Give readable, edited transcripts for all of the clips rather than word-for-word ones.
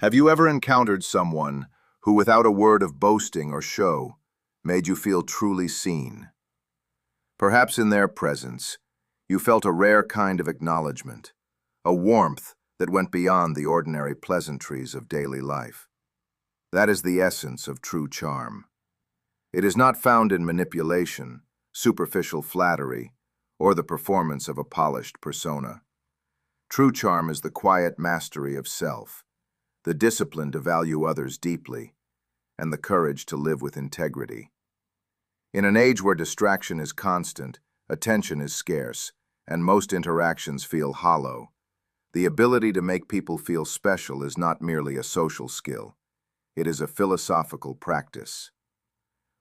Have you ever encountered someone who, without a word of boasting or show, made you feel truly seen? Perhaps in their presence, you felt a rare kind of acknowledgement, a warmth that went beyond the ordinary pleasantries of daily life. That is the essence of true charm. It is not found in manipulation, superficial flattery, or the performance of a polished persona. True charm is the quiet mastery of self, the discipline to value others deeply, and the courage to live with integrity. In an age where distraction is constant, attention is scarce, and most interactions feel hollow, the ability to make people feel special is not merely a social skill. It is a philosophical practice.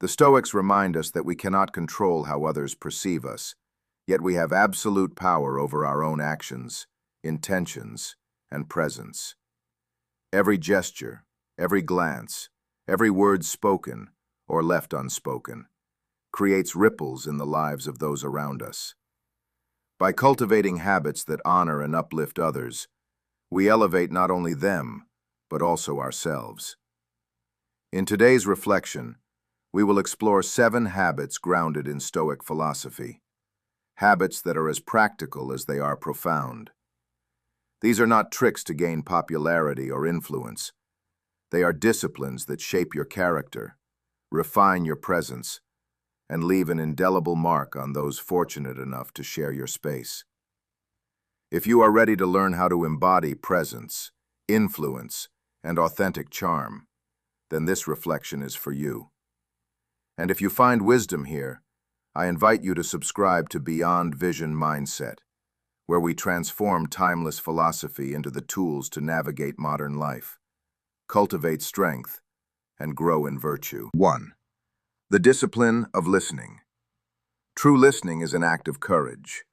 The Stoics remind us that we cannot control how others perceive us, yet we have absolute power over our own actions, intentions, and presence. Every gesture, every glance, every word spoken or left unspoken creates ripples in the lives of those around us. By cultivating habits that honor and uplift others, we elevate not only them, but also ourselves. In today's reflection, we will explore 7 habits grounded in Stoic philosophy, habits that are as practical as they are profound. These are not tricks to gain popularity or influence. They are disciplines that shape your character, refine your presence, and leave an indelible mark on those fortunate enough to share your space. If you are ready to learn how to embody presence, influence, and authentic charm, then this reflection is for you. And if you find wisdom here, I invite you to subscribe to Beyond Vision Mindset, where we transform timeless philosophy into the tools to navigate modern life, cultivate strength, and grow in virtue. 1. The discipline of listening. True listening is an act of courage.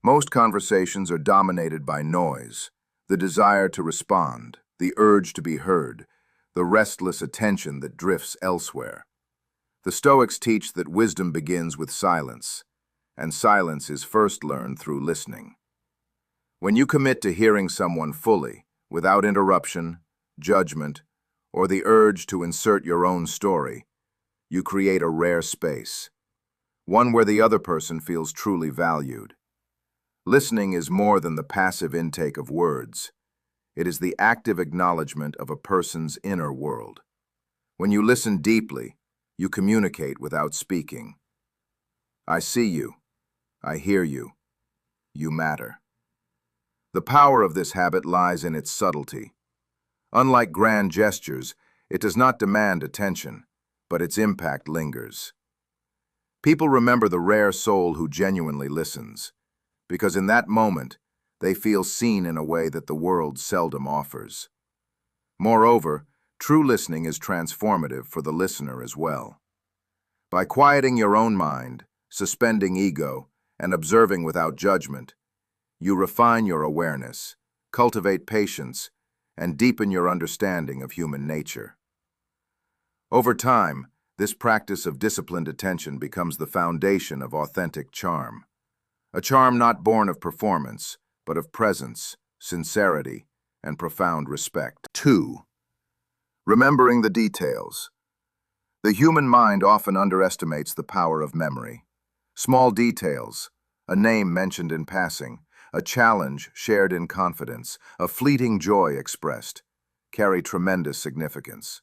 Most conversations are dominated by noise, the desire to respond, the urge to be heard, the restless attention that drifts elsewhere. The Stoics teach that wisdom begins with silence, and silence is first learned through listening. When you commit to hearing someone fully, without interruption, judgment, or the urge to insert your own story, you create a rare space, one where the other person feels truly valued. Listening is more than the passive intake of words. It is the active acknowledgement of a person's inner world. When you listen deeply, you communicate without speaking. I see you. I hear you. You matter. The power of this habit lies in its subtlety. Unlike grand gestures, it does not demand attention, but its impact lingers. People remember the rare soul who genuinely listens, because in that moment, they feel seen in a way that the world seldom offers. Moreover, true listening is transformative for the listener as well. By quieting your own mind, suspending ego, and observing without judgment, you refine your awareness, cultivate patience, and deepen your understanding of human nature. Over time, this practice of disciplined attention becomes the foundation of authentic charm. A charm not born of performance, but of presence, sincerity, and profound respect. 2. Remembering the details. The human mind often underestimates the power of memory. Small details, a name mentioned in passing, a challenge shared in confidence, a fleeting joy expressed, carry tremendous significance.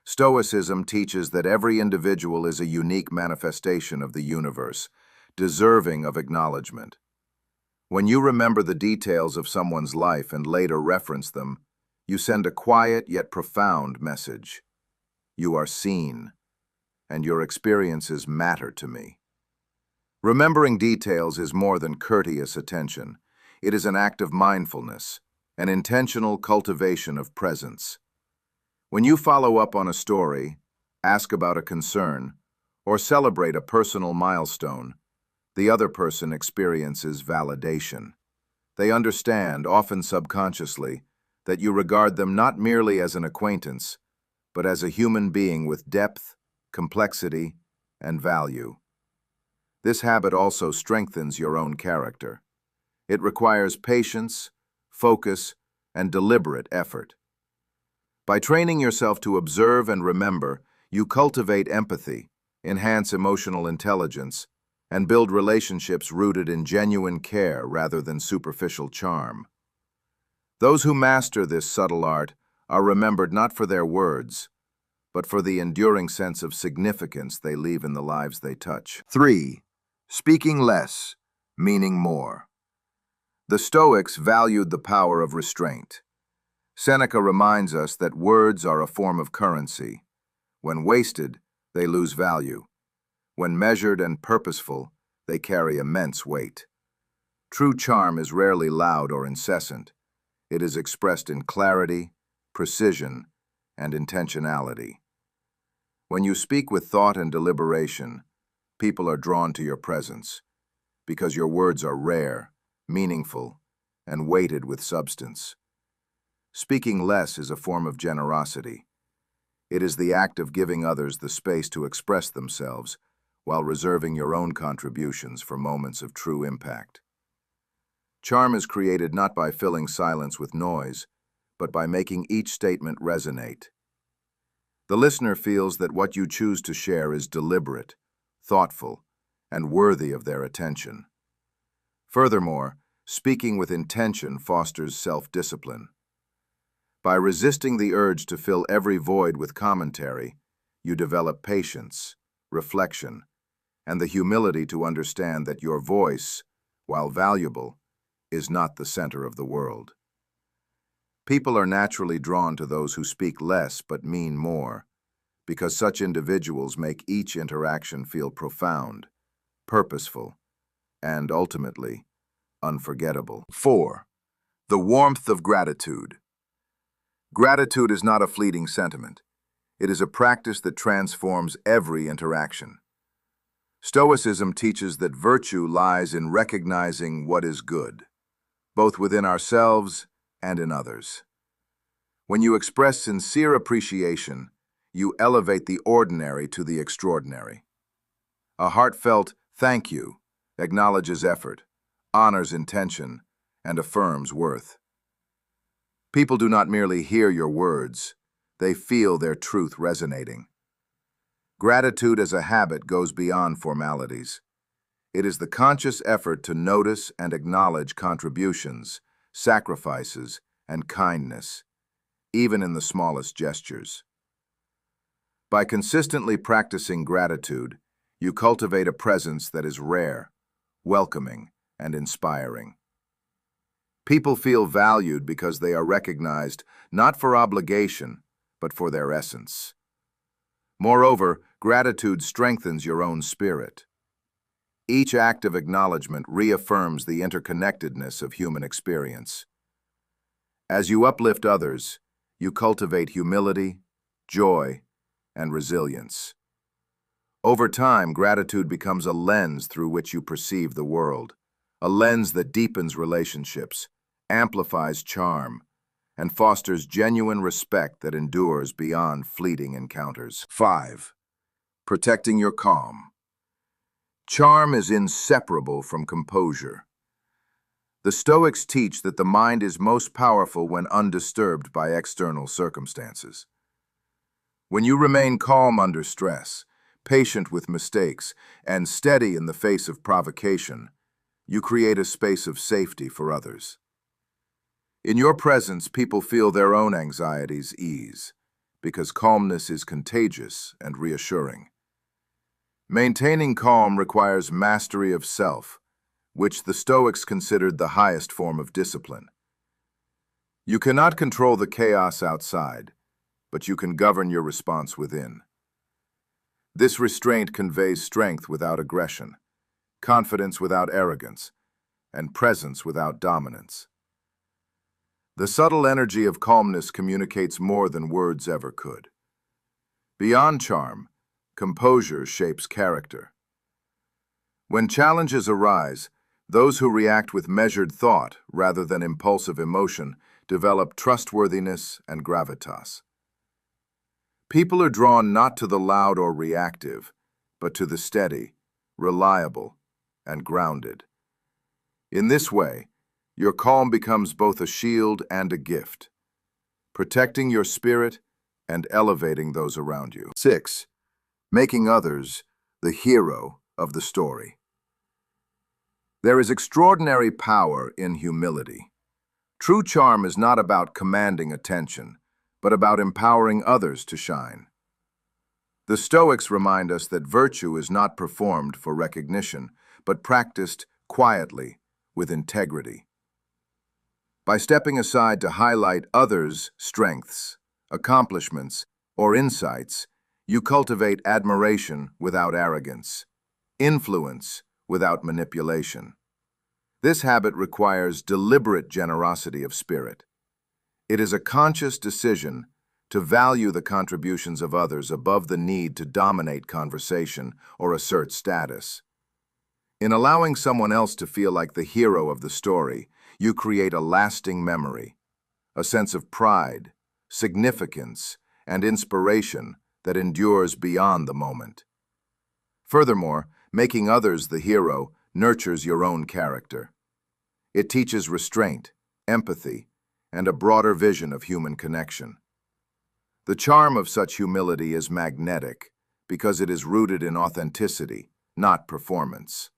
Stoicism teaches that every individual is a unique manifestation of the universe, deserving of acknowledgement. When you remember the details of someone's life and later reference them, you send a quiet yet profound message. You are seen, and your experiences matter to me. Remembering details is more than courteous attention. It is an act of mindfulness, an intentional cultivation of presence. When you follow up on a story, ask about a concern, or celebrate a personal milestone, the other person experiences validation. They understand, often subconsciously, that you regard them not merely as an acquaintance, but as a human being with depth, complexity, and value. This habit also strengthens your own character. It requires patience, focus, and deliberate effort. By training yourself to observe and remember, you cultivate empathy, enhance emotional intelligence, and build relationships rooted in genuine care rather than superficial charm. Those who master this subtle art are remembered not for their words, but for the enduring sense of significance they leave in the lives they touch. 3. Speaking less, meaning more. The Stoics valued the power of restraint. Seneca reminds us that words are a form of currency. When wasted, they lose value. When measured and purposeful, they carry immense weight. True charm is rarely loud or incessant. It is expressed in clarity, precision, and intentionality. When you speak with thought and deliberation, people are drawn to your presence, because your words are rare, meaningful, and weighted with substance. Speaking less is a form of generosity. It is the act of giving others the space to express themselves while reserving your own contributions for moments of true impact. Charm is created not by filling silence with noise, but by making each statement resonate. The listener feels that what you choose to share is deliberate, thoughtful, and worthy of their attention. Furthermore, speaking with intention fosters self-discipline. By resisting the urge to fill every void with commentary, you develop patience, reflection, and the humility to understand that your voice, while valuable, is not the center of the world. People are naturally drawn to those who speak less but mean more, because such individuals make each interaction feel profound, purposeful, and ultimately, unforgettable. 4. The warmth of gratitude. Gratitude is not a fleeting sentiment. It is a practice that transforms every interaction. Stoicism teaches that virtue lies in recognizing what is good, both within ourselves and in others. When you express sincere appreciation, you elevate the ordinary to the extraordinary. A heartfelt thank you acknowledges effort, honors intention, and affirms worth. People do not merely hear your words, they feel their truth resonating. Gratitude as a habit goes beyond formalities. It is the conscious effort to notice and acknowledge contributions, sacrifices, and kindness, even in the smallest gestures. By consistently practicing gratitude, you cultivate a presence that is rare, welcoming, and inspiring. People feel valued because they are recognized not for obligation, but for their essence. Moreover, gratitude strengthens your own spirit. Each act of acknowledgement reaffirms the interconnectedness of human experience. As you uplift others, you cultivate humility, joy, and resilience. Over time, gratitude becomes a lens through which you perceive the world, a lens that deepens relationships, amplifies charm, and fosters genuine respect that endures beyond fleeting encounters. 5. Protecting your calm. Charm is inseparable from composure. The Stoics teach that the mind is most powerful when undisturbed by external circumstances. When you remain calm under stress, patient with mistakes, and steady in the face of provocation, you create a space of safety for others. In your presence, people feel their own anxieties ease, because calmness is contagious and reassuring. Maintaining calm requires mastery of self, which the Stoics considered the highest form of discipline. You cannot control the chaos outside, but you can govern your response within. This restraint conveys strength without aggression, confidence without arrogance, and presence without dominance. The subtle energy of calmness communicates more than words ever could. Beyond charm, composure shapes character. When challenges arise, those who react with measured thought rather than impulsive emotion develop trustworthiness and gravitas. People are drawn not to the loud or reactive, but to the steady, reliable, and grounded. In this way, your calm becomes both a shield and a gift. protecting your spirit and elevating those around you. 6. Making others the hero of the story. There is extraordinary power in humility. True charm is not about commanding attention, but about empowering others to shine. The Stoics remind us that virtue is not performed for recognition, but practiced quietly, with integrity. By stepping aside to highlight others' strengths, accomplishments, or insights, you cultivate admiration without arrogance, influence without manipulation. This habit requires deliberate generosity of spirit. It is a conscious decision to value the contributions of others above the need to dominate conversation or assert status. In allowing someone else to feel like the hero of the story, you create a lasting memory, a sense of pride, significance, and inspiration that endures beyond the moment. Furthermore, making others the hero nurtures your own character. It teaches restraint, empathy, and a broader vision of human connection. The charm of such humility is magnetic because it is rooted in authenticity, not performance.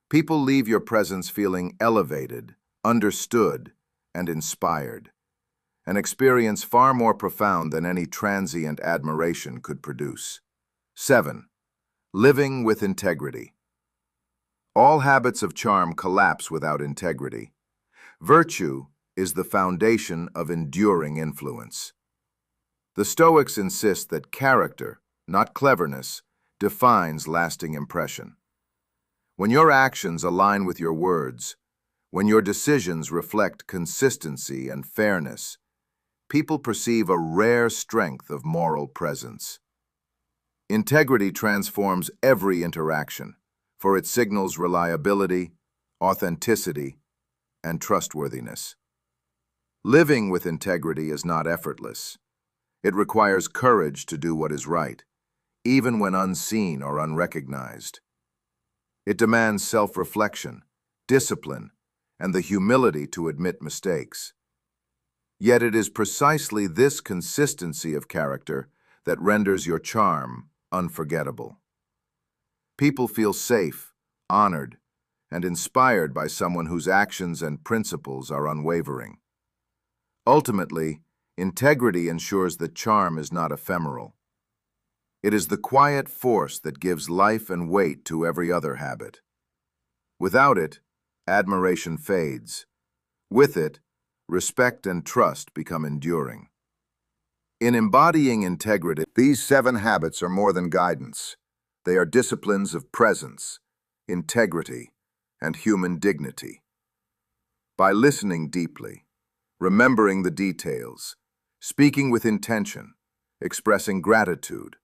People leave your presence feeling elevated, understood, and inspired, an experience far more profound than any transient admiration could produce. 7. Living with integrity. All habits of charm collapse without integrity. Virtue is the foundation of enduring influence. The Stoics insist that character, not cleverness, defines lasting impression. When your actions align with your words, when your decisions reflect consistency and fairness, people perceive a rare strength of moral presence. Integrity transforms every interaction, for it signals reliability, authenticity, and trustworthiness. Living with integrity is not effortless. It requires courage to do what is right, even when unseen or unrecognized. It demands self-reflection, discipline, and the humility to admit mistakes. Yet it is precisely this consistency of character that renders your charm unforgettable. People feel safe, honored, and inspired by someone whose actions and principles are unwavering. Ultimately, integrity ensures that charm is not ephemeral. It is the quiet force that gives life and weight to every other habit. Without it, admiration fades. With it, respect and trust become enduring. In embodying integrity, these 7 habits are more than guidance. They are disciplines of presence, integrity, and human dignity. By listening deeply, remembering the details, speaking with intention, expressing gratitude,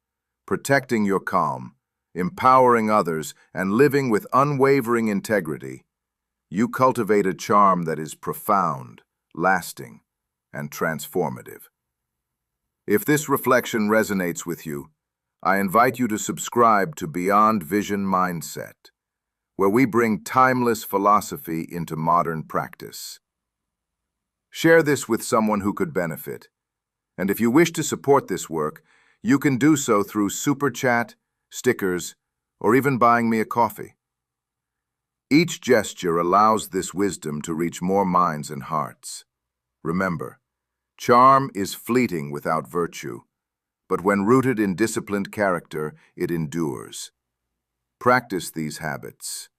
protecting your calm, empowering others, and living with unwavering integrity, you cultivate a charm that is profound, lasting, and transformative. If this reflection resonates with you, I invite you to subscribe to Beyond Vision Mindset, where we bring timeless philosophy into modern practice. Share this with someone who could benefit. And if you wish to support this work, you can do so through Super Chat, stickers, or even buying me a coffee. Each gesture allows this wisdom to reach more minds and hearts. Remember, charm is fleeting without virtue, but when rooted in disciplined character, it endures. Practice these habits,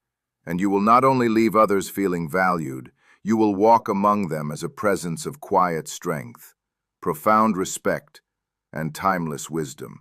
and you will not only leave others feeling valued, you will walk among them as a presence of quiet strength, profound respect, and timeless wisdom.